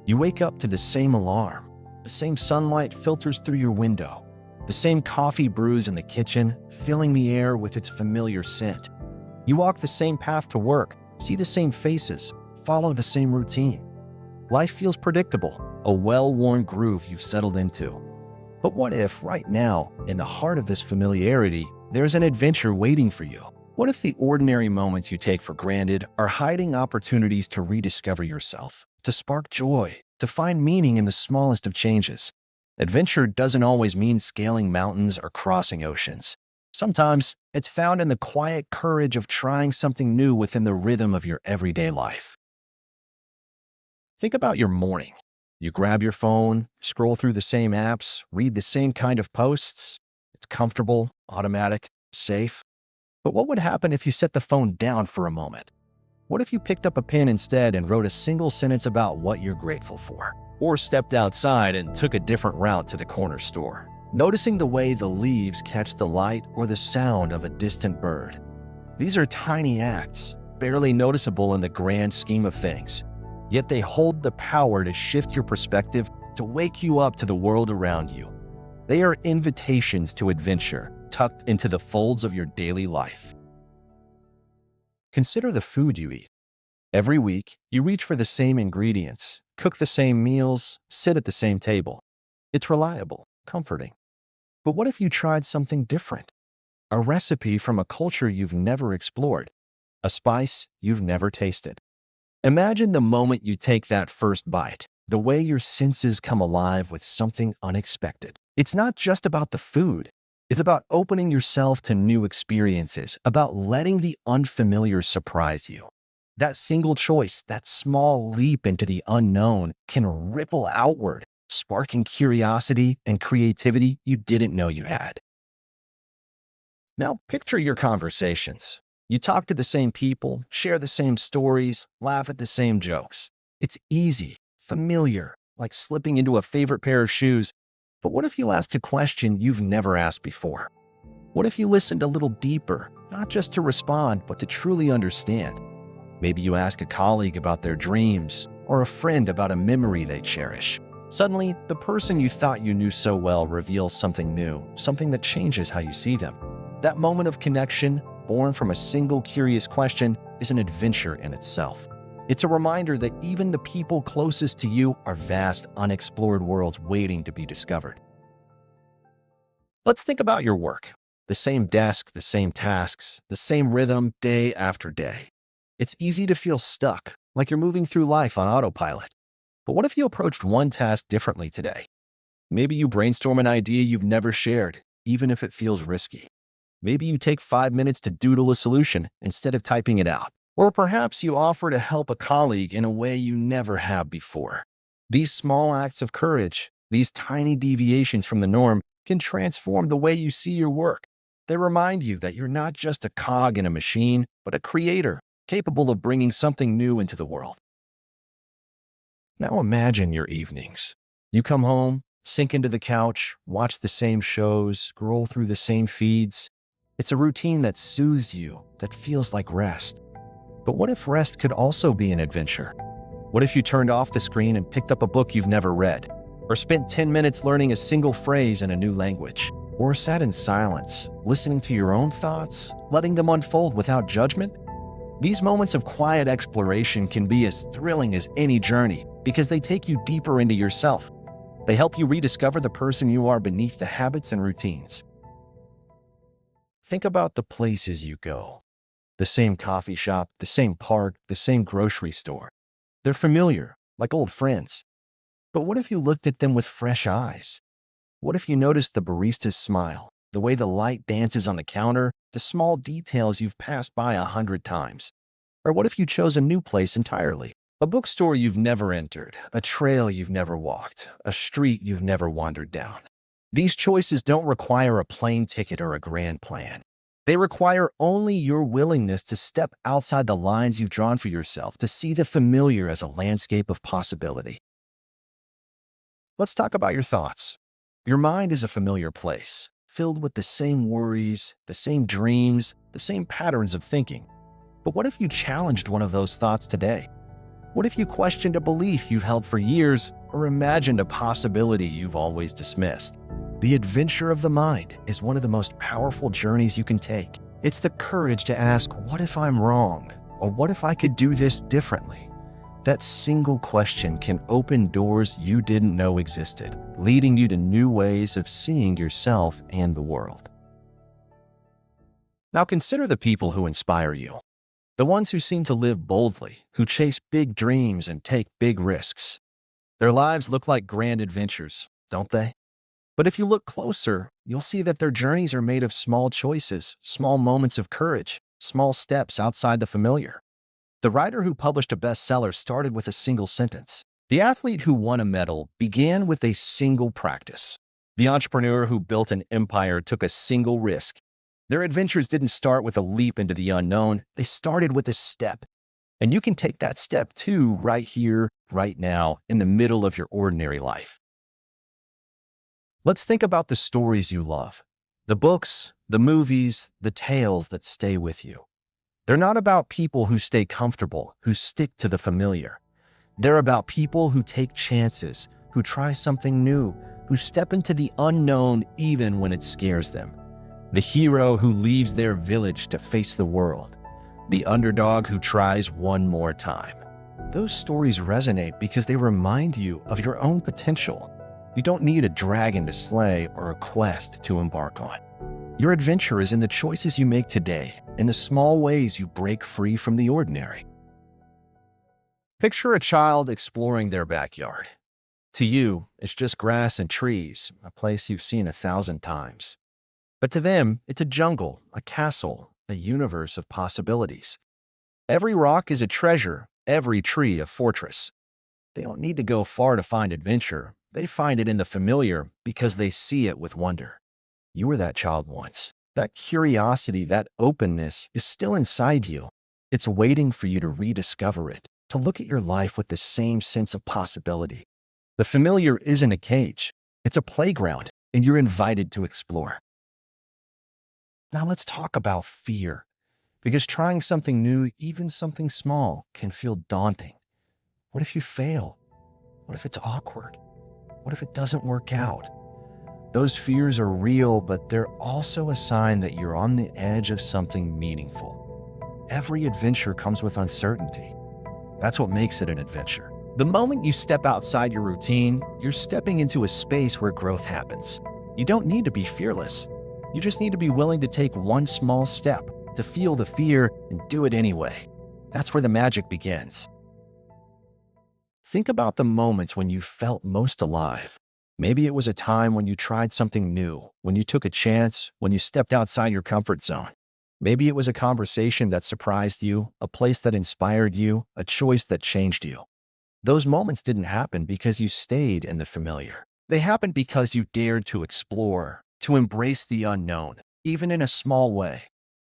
You wake up to the same alarm. The same sunlight filters through your window. The same coffee brews in the kitchen, filling the air with its familiar scent. You walk the same path to work, see the same faces, follow the same routine. Life feels predictable, a well-worn groove you've settled into. But what if, right now, in the heart of this familiarity, there's an adventure waiting for you? What if the ordinary moments you take for granted are hiding opportunities to rediscover yourself, to spark joy, to find meaning in the smallest of changes? Adventure doesn't always mean scaling mountains or crossing oceans. Sometimes it's found in the quiet courage of trying something new within the rhythm of your everyday life. Think about your morning. You grab your phone, scroll through the same apps, read the same kind of posts. It's comfortable, automatic, safe. But what would happen if you set the phone down for a moment? What if you picked up a pen instead and wrote a single sentence about what you're grateful for? Or stepped outside and took a different route to the corner store, noticing the way the leaves catch the light or the sound of a distant bird. These are tiny acts, barely noticeable in the grand scheme of things, yet they hold the power to shift your perspective, to wake you up to the world around you. They are invitations to adventure, tucked into the folds of your daily life. Consider the food you eat. Every week, you reach for the same ingredients, cook the same meals, sit at the same table. It's reliable, comforting. But what if you tried something different? A recipe from a culture you've never explored, a spice you've never tasted. Imagine the moment you take that first bite, the way your senses come alive with something unexpected. It's not just about the food. It's about opening yourself to new experiences, about letting the unfamiliar surprise you. That single choice, that small leap into the unknown, can ripple outward, sparking curiosity and creativity you didn't know you had. Now picture your conversations. You talk to the same people, share the same stories, laugh at the same jokes. It's easy, familiar, like slipping into a favorite pair of shoes. But what if you asked a question you've never asked before? What if you listened a little deeper, not just to respond, but to truly understand? Maybe you ask a colleague about their dreams, or a friend about a memory they cherish. Suddenly, the person you thought you knew so well reveals something new, something that changes how you see them. That moment of connection, born from a single curious question, is an adventure in itself. It's a reminder that even the people closest to you are vast, unexplored worlds waiting to be discovered. Let's think about your work. The same desk, the same tasks, the same rhythm day after day. It's easy to feel stuck, like you're moving through life on autopilot. But what if you approached one task differently today? Maybe you brainstorm an idea you've never shared, even if it feels risky. Maybe you take 5 minutes to doodle a solution instead of typing it out. Or perhaps you offer to help a colleague in a way you never have before. These small acts of courage, these tiny deviations from the norm, can transform the way you see your work. They remind you that you're not just a cog in a machine, but a creator, capable of bringing something new into the world. Now imagine your evenings. You come home, sink into the couch, watch the same shows, scroll through the same feeds. It's a routine that soothes you, that feels like rest. But what if rest could also be an adventure? What if you turned off the screen and picked up a book you've never read? Or spent 10 minutes learning a single phrase in a new language? Or sat in silence, listening to your own thoughts, letting them unfold without judgment? These moments of quiet exploration can be as thrilling as any journey because they take you deeper into yourself. They help you rediscover the person you are beneath the habits and routines. Think about the places you go. The same coffee shop, the same park, the same grocery store. They're familiar, like old friends. But what if you looked at them with fresh eyes? What if you noticed the barista's smile, the way the light dances on the counter, the small details you've passed by 100 times? Or what if you chose a new place entirely? A bookstore you've never entered, a trail you've never walked, a street you've never wandered down. These choices don't require a plane ticket or a grand plan. They require only your willingness to step outside the lines you've drawn for yourself, to see the familiar as a landscape of possibility. Let's talk about your thoughts. Your mind is a familiar place, filled with the same worries, the same dreams, the same patterns of thinking. But what if you challenged one of those thoughts today? What if you questioned a belief you've held for years or imagined a possibility you've always dismissed? The adventure of the mind is one of the most powerful journeys you can take. It's the courage to ask, what if I'm wrong? Or what if I could do this differently? That single question can open doors you didn't know existed, leading you to new ways of seeing yourself and the world. Now consider the people who inspire you. The ones who seem to live boldly, who chase big dreams and take big risks. Their lives look like grand adventures, don't they? But if you look closer, you'll see that their journeys are made of small choices, small moments of courage, small steps outside the familiar. The writer who published a bestseller started with a single sentence. The athlete who won a medal began with a single practice. The entrepreneur who built an empire took a single risk. Their adventures didn't start with a leap into the unknown. They started with a step. And you can take that step too, right here, right now, in the middle of your ordinary life. Let's think about the stories you love. The books, the movies, the tales that stay with you. They're not about people who stay comfortable, who stick to the familiar. They're about people who take chances, who try something new, who step into the unknown even when it scares them. The hero who leaves their village to face the world. The underdog who tries one more time. Those stories resonate because they remind you of your own potential. You don't need a dragon to slay or a quest to embark on. Your adventure is in the choices you make today, in the small ways you break free from the ordinary. Picture a child exploring their backyard. To you, it's just grass and trees, a place you've seen 1,000 times. But to them, it's a jungle, a castle, a universe of possibilities. Every rock is a treasure, every tree a fortress. They don't need to go far to find adventure. They find it in the familiar because they see it with wonder. You were that child once. That curiosity, that openness is still inside you. It's waiting for you to rediscover it, to look at your life with the same sense of possibility. The familiar isn't a cage. It's a playground, and you're invited to explore. Now let's talk about fear, because trying something new, even something small, can feel daunting. What if you fail? What if it's awkward? What if it doesn't work out? Those fears are real, but they're also a sign that you're on the edge of something meaningful. Every adventure comes with uncertainty. That's what makes it an adventure. The moment you step outside your routine, you're stepping into a space where growth happens. You don't need to be fearless. You just need to be willing to take one small step, to feel the fear and do it anyway. That's where the magic begins. Think about the moments when you felt most alive. Maybe it was a time when you tried something new, when you took a chance, when you stepped outside your comfort zone. Maybe it was a conversation that surprised you, a place that inspired you, a choice that changed you. Those moments didn't happen because you stayed in the familiar. They happened because you dared to explore, to embrace the unknown, even in a small way.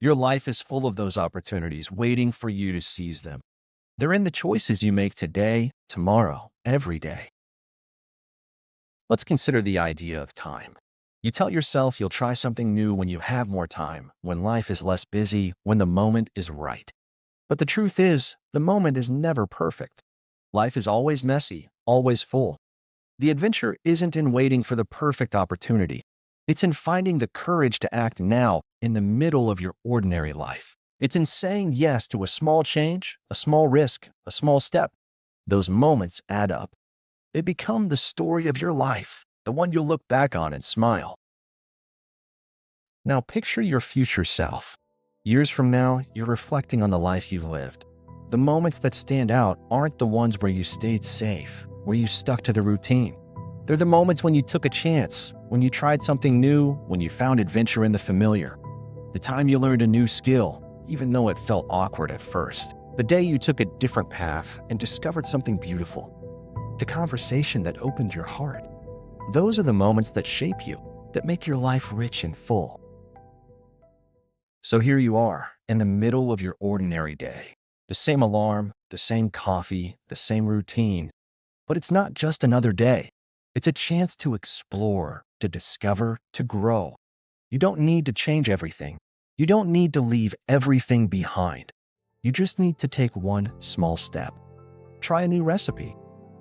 Your life is full of those opportunities waiting for you to seize them. They're in the choices you make today, tomorrow, every day. Let's consider the idea of time. You tell yourself you'll try something new when you have more time, when life is less busy, when the moment is right. But the truth is, the moment is never perfect. Life is always messy, always full. The adventure isn't in waiting for the perfect opportunity. It's in finding the courage to act now in the middle of your ordinary life. It's in saying yes to a small change, a small risk, a small step. Those moments add up. They become the story of your life, the one you'll look back on and smile. Now picture your future self. Years from now, you're reflecting on the life you've lived. The moments that stand out aren't the ones where you stayed safe, where you stuck to the routine. They're the moments when you took a chance, when you tried something new, when you found adventure in the familiar. The time you learned a new skill, even though it felt awkward at first. The day you took a different path and discovered something beautiful. The conversation that opened your heart. Those are the moments that shape you, that make your life rich and full. So here you are, in the middle of your ordinary day. The same alarm, the same coffee, the same routine. But it's not just another day. It's a chance to explore, to discover, to grow. You don't need to change everything. You don't need to leave everything behind. You just need to take one small step. Try a new recipe.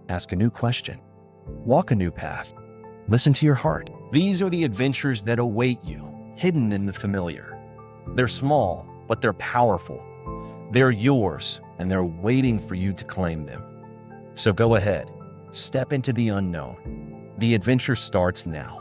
Ask a new question. Walk a new path. Listen to your heart. These are the adventures that await you, hidden in the familiar. They're small, but they're powerful. They're yours, and they're waiting for you to claim them. So go ahead, step into the unknown. The adventure starts now.